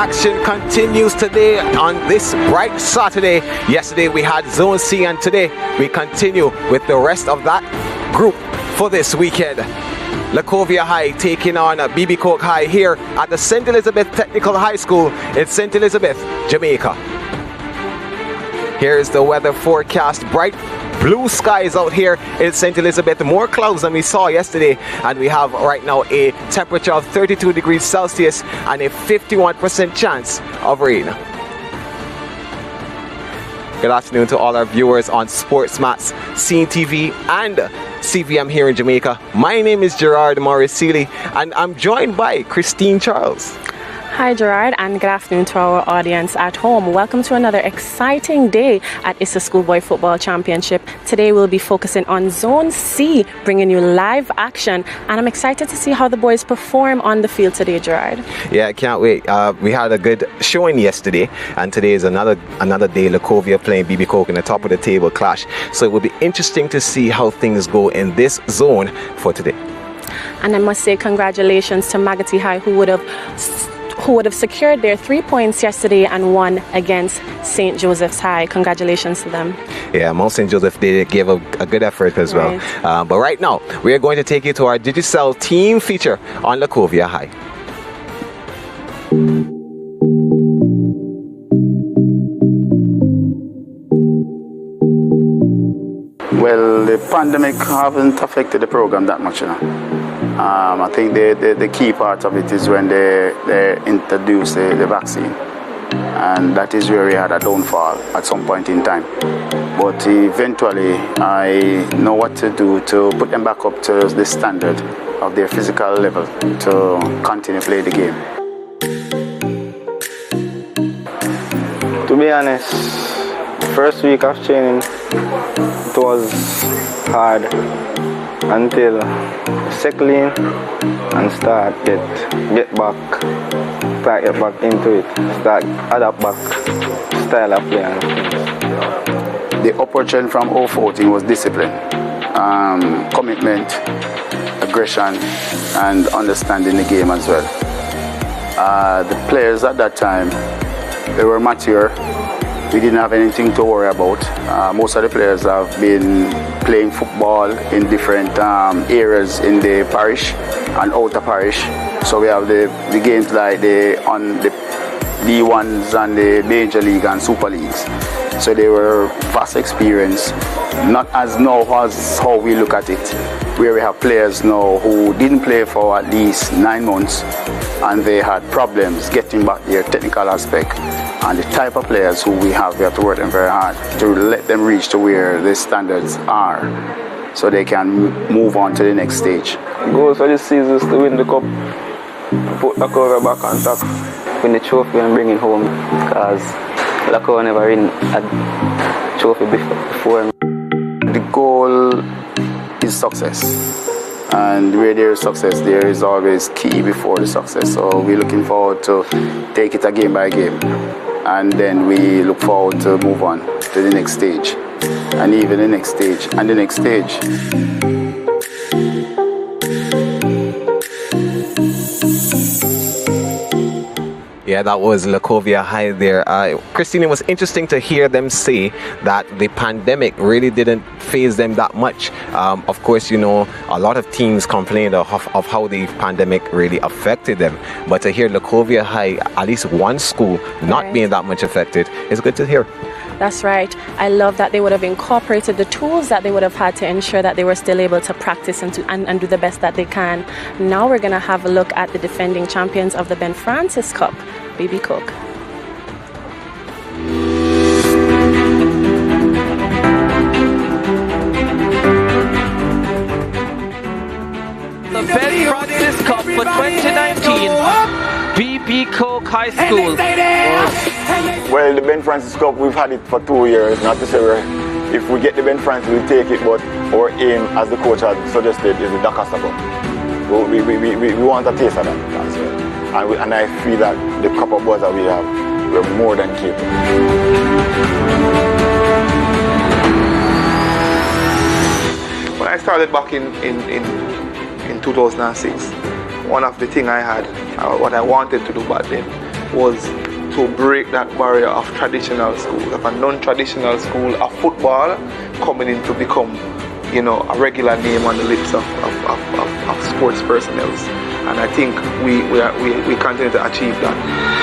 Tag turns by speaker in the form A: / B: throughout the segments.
A: action continues today on this bright Saturday. Yesterday we had Zone C, and today we continue with the rest of that group for this weekend. Lacovia High taking on BB Coke High here at the St. Elizabeth Technical High School in St. Elizabeth, Jamaica. Here is the weather forecast. Bright blue skies out here in St. Elizabeth, more clouds than we saw yesterday, and we have right now a temperature of 32 degrees Celsius and a 51% chance of rain. Good afternoon to all our viewers on SportsMax, CEEN TV and CVM here in Jamaica. My name is Gerard Morris Seeley, and I'm joined by Christine Charles.
B: Hi Gerard, and good afternoon to our audience at home. Welcome to another exciting day at ISSA Schoolboy Football Championship. Today we'll be focusing on Zone C, bringing you live action, and I'm excited to see how the boys perform on the field today, Gerard.
A: Yeah, I can't wait. We had a good showing yesterday, and today is another day. Lakovia playing BB Coke in the top of the table clash. So it will be interesting to see how things go in this zone for today.
B: And I must say congratulations to Magotty High, who would have secured their 3 points yesterday and won against St. Joseph's High. Congratulations to them.
A: Yeah, Mount St. Joseph, they gave a good effort as well. But right now, we are going to take you to our Digicel team feature on Lacovia High.
C: Well, the pandemic haven't affected the program that much, you know. I think the key part of it is when they introduced the vaccine, and that is where we had a downfall at some point in time. But eventually, I know what to do to put them back up to the standard of their physical level to continue to play the game.
D: To be honest, first week of training, it was hard until settle in and start get back into it, start adapt back style of play and things.
C: The upper trend from 014 was discipline, commitment, aggression, and understanding the game as well. The players at that time, they were mature. We didn't have anything to worry about. Most of the players have been playing football in different areas in the parish and outer parish. So we have the games like the D1s and the Major League and Super Leagues. So they were vast experience, not as now as how we look at it, where we have players now who didn't play for at least 9 months and they had problems getting back their technical aspect. And the type of players who we have to work them very hard to let them reach to where the standards are, so they can move on to the next stage.
D: Goals for this season is to win the cup, put Lakovia back on top, win the trophy and bring it home, because Lakovia never win a trophy before.
C: The goal is success. And where there is success, there is always key before the success. So we're looking forward to take it a game by game. And then we look forward to move on to the next stage. And even the next stage, and the next stage.
A: Yeah, that was Lacovia High there. Christine, it was interesting to hear them say that the pandemic really didn't faze them that much. Of course, you know, a lot of teams complained of how the pandemic really affected them. But to hear Lacovia High, at least one school, not being that much affected, is good to hear.
B: That's right. I love that they would have incorporated the tools that they would have had to ensure that they were still able to practice and do the best that they can. Now we're going to have a look at the defending champions of the Ben Francis Cup, BB Coke.
E: The Ben Francis Cup for 2019, BB Coke High School.
F: Well, the Ben Francis Cup, we've had it for 2 years. Not to say if we get the Ben Francis, we'll take it, but our aim, as the coach had suggested, is the Dakasta Cup. We want a taste of that as well. And I feel that the couple of boys that we have, we're more than capable.
G: When I started back in 2006, one of the things I had, what I wanted to do back then, was to break that barrier of traditional school, of a non-traditional school, of football coming in to become, you know, a regular name on the lips of sports personnel. And I think we continue to achieve that.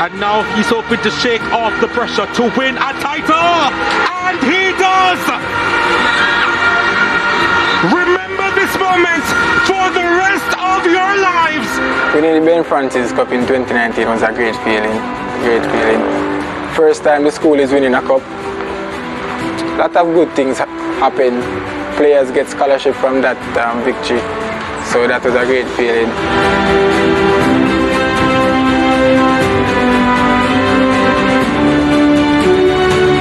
H: And now he's hoping to shake off the pressure to win a title, and he does! Remember this moment for the rest of your lives!
I: Winning the Ben Francis Cup in 2019 was a great feeling. Great feeling. First time the school is winning a cup. A lot of good things happen. Players get scholarship from that victory. So that was a great feeling.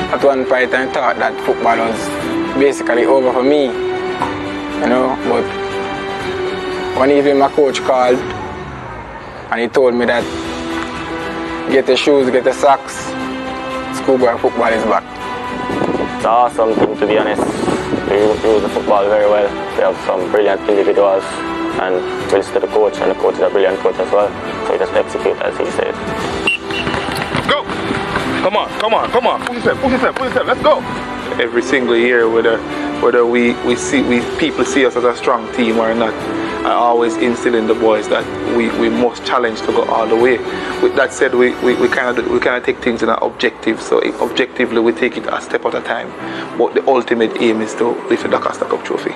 I: At one point I thought that football was basically over for me, you know, but one evening my coach called and he told me that get the shoes, get the socks, schoolboy football is back.
J: It's an awesome team, to be honest. We use the football very well. We have some brilliant individuals, and we listen to the coach, and the coach is a brilliant coach as well. So we just execute as he said.
G: Go! Come on, come on, come on. Push yourself, let's go! Every single year, whether people see us as a strong team or not, I always instill in the boys that we must challenge to go all the way. With that said, we kind of take things in an objective. So objectively, we take it a step at a time. But the ultimate aim is to lift the Dakar Cup trophy.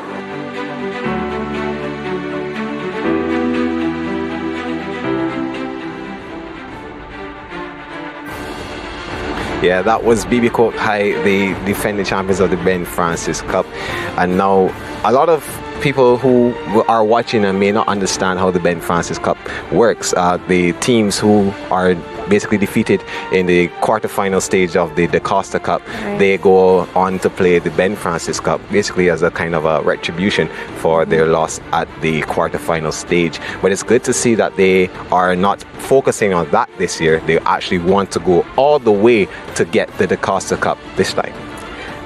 A: Yeah, that was BB Coke High, the defending champions of the Ben Francis Cup. And now a lot of people who are watching and may not understand how the Ben Francis Cup works. The teams who are basically defeated in the quarterfinal stage of the Costa Cup, they go on to play the Ben Francis Cup, basically as a kind of a retribution for their loss at the quarterfinal stage. But it's good to see that they are not focusing on that this year. They actually want to go all the way to get the Costa Cup this time.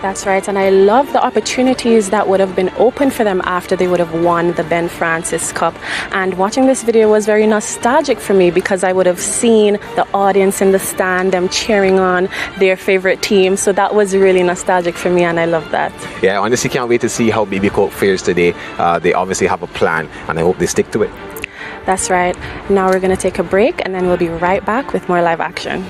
B: That's right, and I love the opportunities that would have been open for them after they would have won the Ben Francis Cup. And watching this video was very nostalgic for me because I would have seen the audience in the stand, them cheering on their favorite team. So that was really nostalgic for me, and I love that.
A: Yeah, honestly can't wait to see how BB Coke fares today. They obviously have a plan, and I hope they stick to it.
B: That's right. Now we're going to take a break, and then we'll be right back with more live action.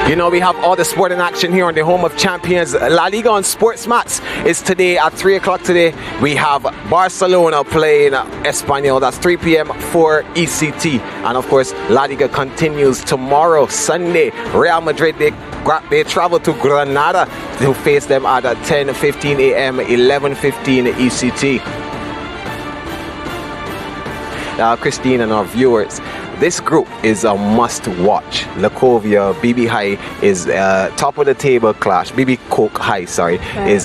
A: You know, we have all the sporting action here on the home of champions. La Liga on SportsMax is today at 3 o'clock today. We have Barcelona playing Espanyol. That's 3 p.m. for ECT. And of course, La Liga continues tomorrow, Sunday. Real Madrid, they travel to Granada to face them at 10:15 a.m., 11:15 ECT. Christine and our viewers, this group is a must-watch. Lacovia, BB High is top of the table clash. BB Coke High, sorry, is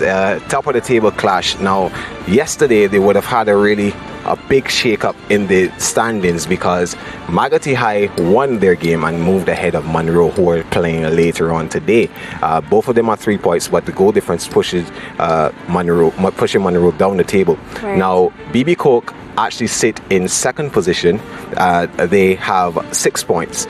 A: top of the table clash. Now, yesterday they would have had a big shake-up in the standings because Magati High won their game and moved ahead of Munro, who are playing later on today. Both of them are 3 points, but the goal difference pushes pushing Munro down the table. Right. Now, BB Coke actually sit in second position. They have 6 points.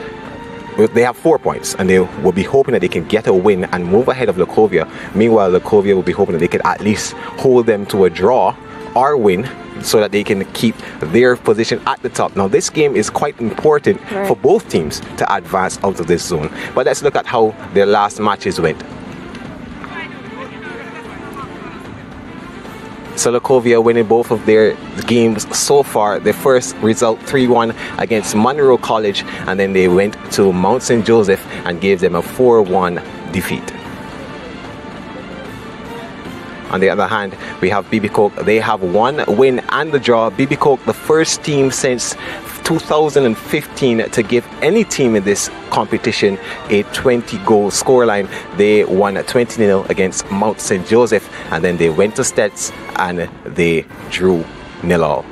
A: They have 4 points, and they will be hoping that they can get a win and move ahead of Lacovia. Meanwhile, Lacovia will be hoping that they could at least hold them to a draw or win, so that they can keep their position at the top. Now, this game is quite important for both teams to advance out of this zone. But let's look at how their last matches went. So Lakovia winning both of their games so far. The first result 3-1 against Munro College, and then they went to Mount St. Joseph and gave them a 4-1 defeat. On the other hand, we have BB Coke. They have 1 win and the draw. BB Coke, the first team since 2015 to give any team in this competition a 20-goal scoreline. They won 20-0 against Mount St. Joseph, and then they went to STETHS and they drew 0-0.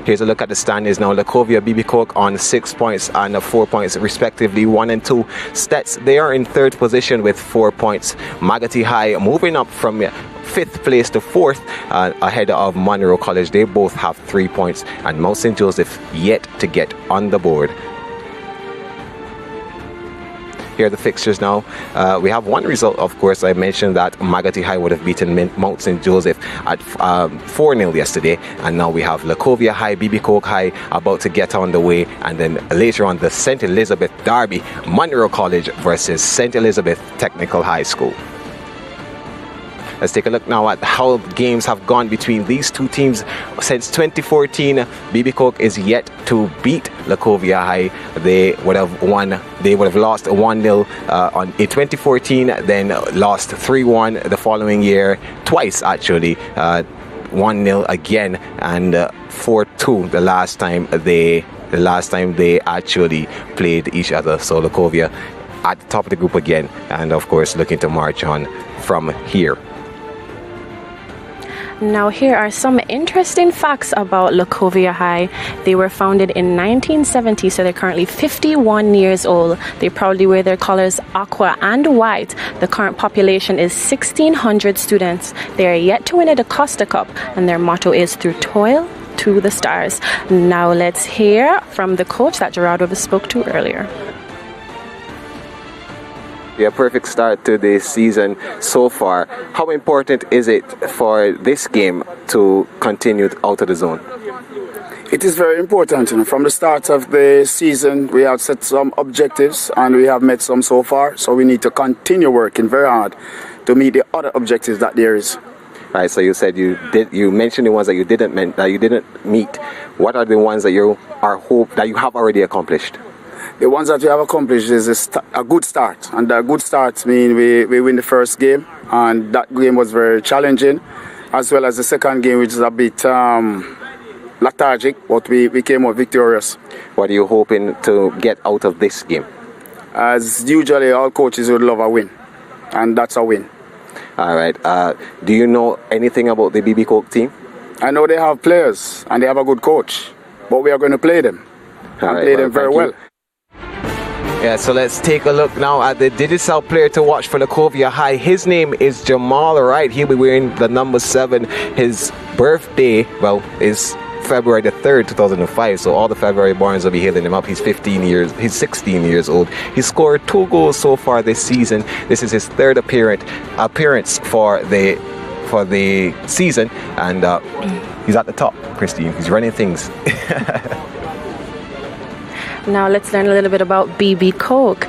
A: Here's a look at the standings now. Lacovia, BB Coke on 6 points and 4 points respectively, 1 and 2. STETHS, they are in third position with 4 points. Magati High moving up from 5th place to 4th ahead of Munro College. They both have 3 points, and Mount St. Joseph yet to get on the board. Here are the fixtures now. We have one result, of course. I mentioned that Magati High would have beaten Mount St. Joseph at 4-0 yesterday. And now we have Lacovia High, BB Coke High about to get on the way. And then later on, the St. Elizabeth Derby, Munro College versus St. Elizabeth Technical High School. Let's take a look now at how games have gone between these two teams. Since 2014, BB Coke is yet to beat Lacovia High. They would have lost 1-0 in 2014, then lost 3-1 the following year, twice actually, 1-0 again, and 4-2 the last time they actually played each other. So Lacovia at the top of the group again, and of course looking to march on from here.
B: Now, here are some interesting facts about Lacovia High. They were founded in 1970, so they're currently 51 years old. They proudly wear their colors aqua and white. The current population is 1,600 students. They are yet to win a DaCosta Cup, and their motto is "Through toil to the stars." Now, let's hear from the coach that Gerardo spoke to earlier.
A: Yeah, perfect start to the season so far. How important is it for this game to continue out of the zone?
C: It is very important. From the start of the season, we have set some objectives and we have met some so far. So we need to continue working very hard to meet the other objectives that there is.
A: Right. So you said you mentioned the ones that you didn't meet. What are the ones that you have already accomplished?
C: The ones that we have accomplished is a good start, and a good start means we win the first game, and that game was very challenging, as well as the second game, which is a bit lethargic, but we came out victorious.
A: What are you hoping to get out of this game?
C: As usually, all coaches would love a win, and that's a win.
A: All right. Do you know anything about the BB Coke team?
C: I know they have players, and they have a good coach, but we are going to play them, and play them very well.
A: Yeah, so let's take a look now at the digital player to watch for Lacovia High. His name is Jamal Wright. He'll be wearing the number 7. His birthday, is February the 3rd, 2005. So all the February borns will be hailing him up. He's 16 years old. He scored 2 goals so far this season. This is his 3rd appearance for the season, and he's at the top, Christine. He's running things.
B: Now let's learn a little bit about BB Coke.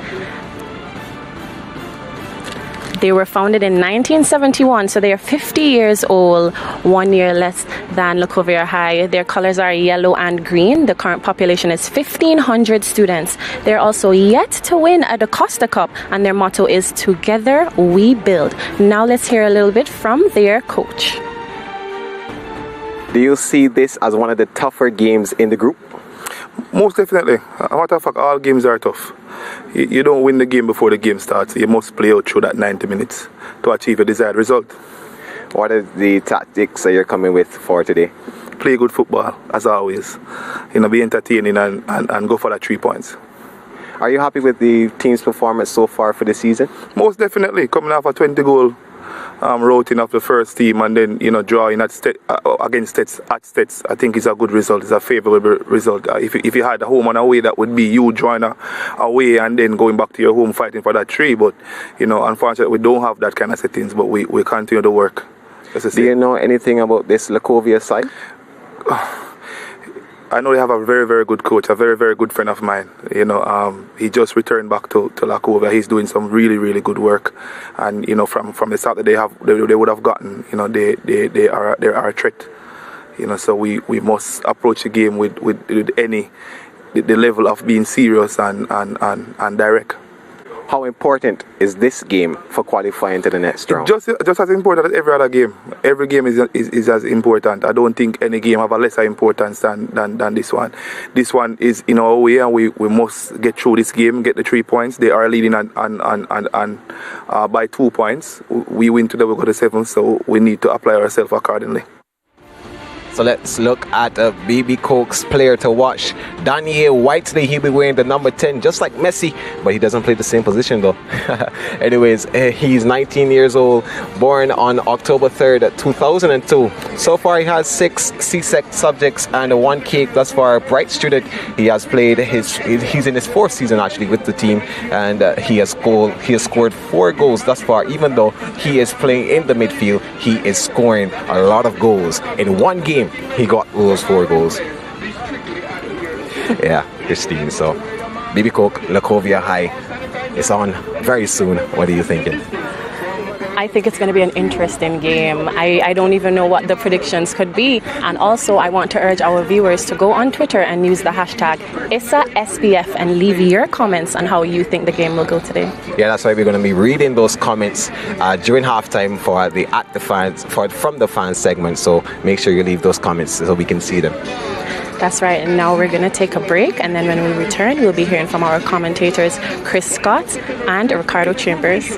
B: They were founded in 1971, so they are 50 years old, 1 year less than Lacovia High. Their colors are yellow and green. The current population is 1,500 students. They're also yet to win a DaCosta Cup, and their motto is "Together we build." Now let's hear a little bit from their coach.
A: Do you see this as one of the tougher games in the group?
G: Most definitely. As a matter of fact, all games are tough. You don't win the game before the game starts. You must play out through that 90 minutes to achieve a desired result.
A: What are the tactics that you're coming with for today?
G: Play good football, as always. Be entertaining and go for that 3 points.
A: Are you happy with the team's performance so far for the season?
G: Most definitely. Coming off a 20-goal routing of the first team and then drawing against STETHS at STETHS, I think is a good result. It's a favourable result. If you had a home and away, that would be you drawing away and then going back to your home fighting for that 3. But unfortunately, we don't have that kind of settings. But we continue to work.
A: Do you know anything about this Lakovia side?
G: I know they have a very, very good coach, a very, very good friend of mine. He just returned back to Lacovia. He's doing some really, really good work. And from the start that they would have gotten, they are a threat. So we must approach the game with the level of being serious and direct.
A: How important is this game for qualifying to the next round?
G: Just as important as every other game. Every game is as important. I don't think any game have a lesser importance than this one. This one is in our way, and we must get through this game, get the 3 points. They are leading by 2 points. We win today, we got to 7, so we need to apply ourselves accordingly.
A: So let's look at BB Coke's player to watch. Daniel Whiteley, he'll be wearing the number 10, just like Messi, but he doesn't play the same position though. Anyways, he's 19 years old, born on October 3rd, 2002. So far he has 6 CSEC subjects and 1 Cape thus far. Bright student. He has played he's in his 4th season actually with the team, and he has scored 4 goals thus far. Even though he is playing in the midfield, he is scoring a lot of goals. In one game, he got those 4 goals. Yeah, Christine. So, BB Coke, Lacovia High is on very soon. What are you thinking?
B: I think it's going to be an interesting game. I don't even know what the predictions could be. And also, I want to urge our viewers to go on Twitter and use the hashtag ISSASBF and leave your comments on how you think the game will go today.
A: Yeah, that's why we're going to be reading those comments during halftime for the from the fans segment. So make sure you leave those comments so we can see them.
B: That's right, and now we're going to take a break, and then when we return, we'll be hearing from our commentators, Chris Scott and Ricardo Chambers.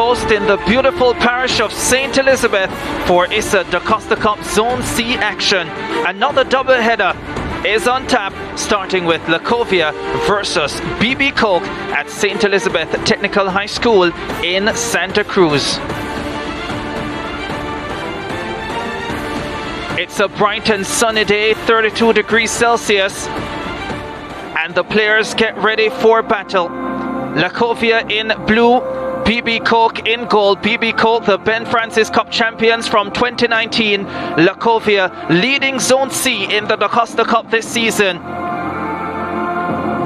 E: host in the beautiful parish of St. Elizabeth for ISSA Da Costa Cup Zone C action. Another doubleheader is on tap, starting with Lakovia versus BB Coke at St. Elizabeth Technical High School in Santa Cruz. It's a bright and sunny day, 32 degrees Celsius, and the players get ready for battle. Lakovia in blue, BB Coke in gold. BB Coke, the Ben Francis Cup champions from 2019. Lakovia leading Zone C in the Da Costa Cup this season.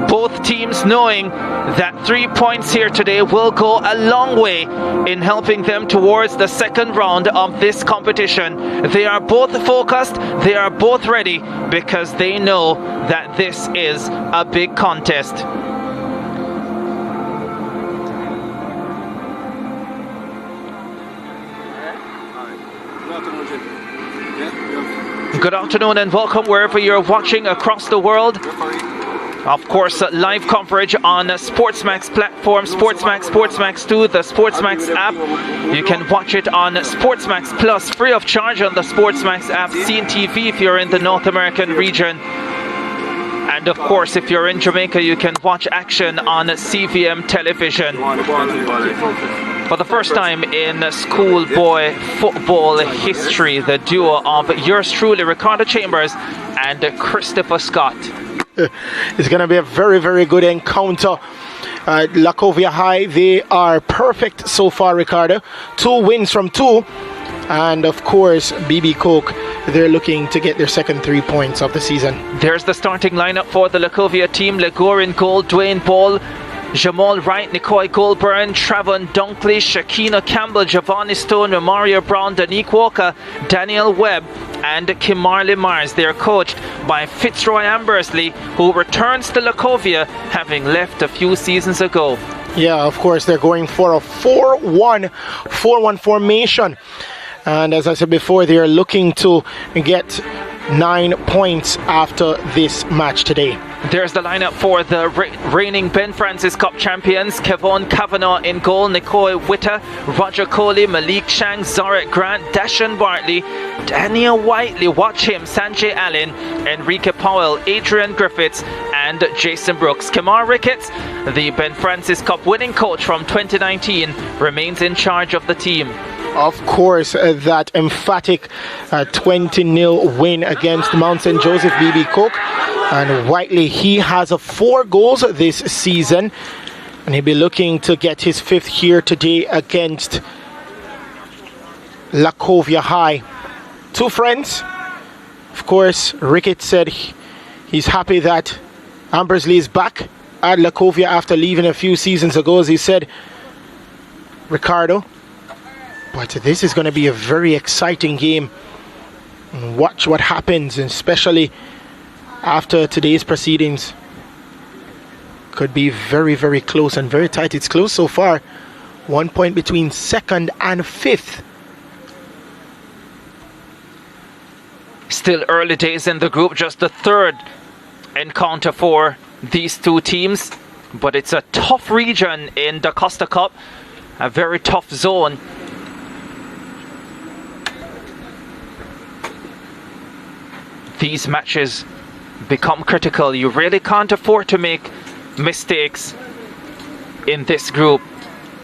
E: Both teams knowing that 3 points here today will go a long way in helping them towards the second round of this competition. They are both focused, they are both ready, because they know that this is a big contest. Good afternoon and welcome wherever you're watching across the world. Of course, live coverage on SportsMax platform, SportsMax, SportsMax 2, the SportsMax app. You can watch it on SportsMax Plus, free of charge on the SportsMax app, CEEN TV if you're in the North American region. And of course, if you're in Jamaica, you can watch action on CVM television. For the first time in schoolboy football history, the duo of yours truly, Ricardo Chambers and Christopher Scott.
K: It's going to be a very, very good encounter. Lacovia High, they are perfect so far, Ricardo. 2 wins from 2. And of course, BB Coke, they're looking to get their second 3 points of the season.
E: There's the starting lineup for the Lacovia team. Legore in goal, Dwayne Ball, Jamal Wright, Nicoy Goldburn, Travon Dunkley, Shakina Campbell, Giovanni Stone, Mario Brown, Danique Walker, Daniel Webb, and Kimarley Mars. They are coached by Fitzroy Ambersley, who returns to Lacovia, having left a few seasons ago.
K: Yeah, of course, they're going for a 4-1 formation. And as I said before, they are looking to get 9 points after this match today.
E: There's the lineup for the reigning Ben Francis Cup champions. Kevon Kavanagh in goal, Nicoy Witter, Roger Coley, Malik Shang, Zarek Grant, Dashan Bartley, Daniel Whiteley, watch him, Sanjay Allen, Enrique Powell, Adrian Griffiths, and Jason Brooks. Kamar Ricketts, the Ben Francis Cup winning coach from 2019, remains in charge of the team.
K: Of course, that emphatic 20-0 win against Mount St. Joseph BB Cook. And Whiteley, he has 4 goals this season. And he'll be looking to get his 5th here today against Lacovia High. 2 friends. Of course, Ricketts said he's happy that Ambersley is back at Lacovia after leaving a few seasons ago. As he said, Ricardo, but this is going to be a very exciting game. And watch what happens, especially after today's proceedings. Could be very, very close and very tight. It's close so far. 1 point between 2nd and 5th.
E: Still early days in the group, just the 3rd encounter for these 2 teams. But it's a tough region in the Costa Cup. A very tough zone. These matches become critical. You really can't afford to make mistakes in this group.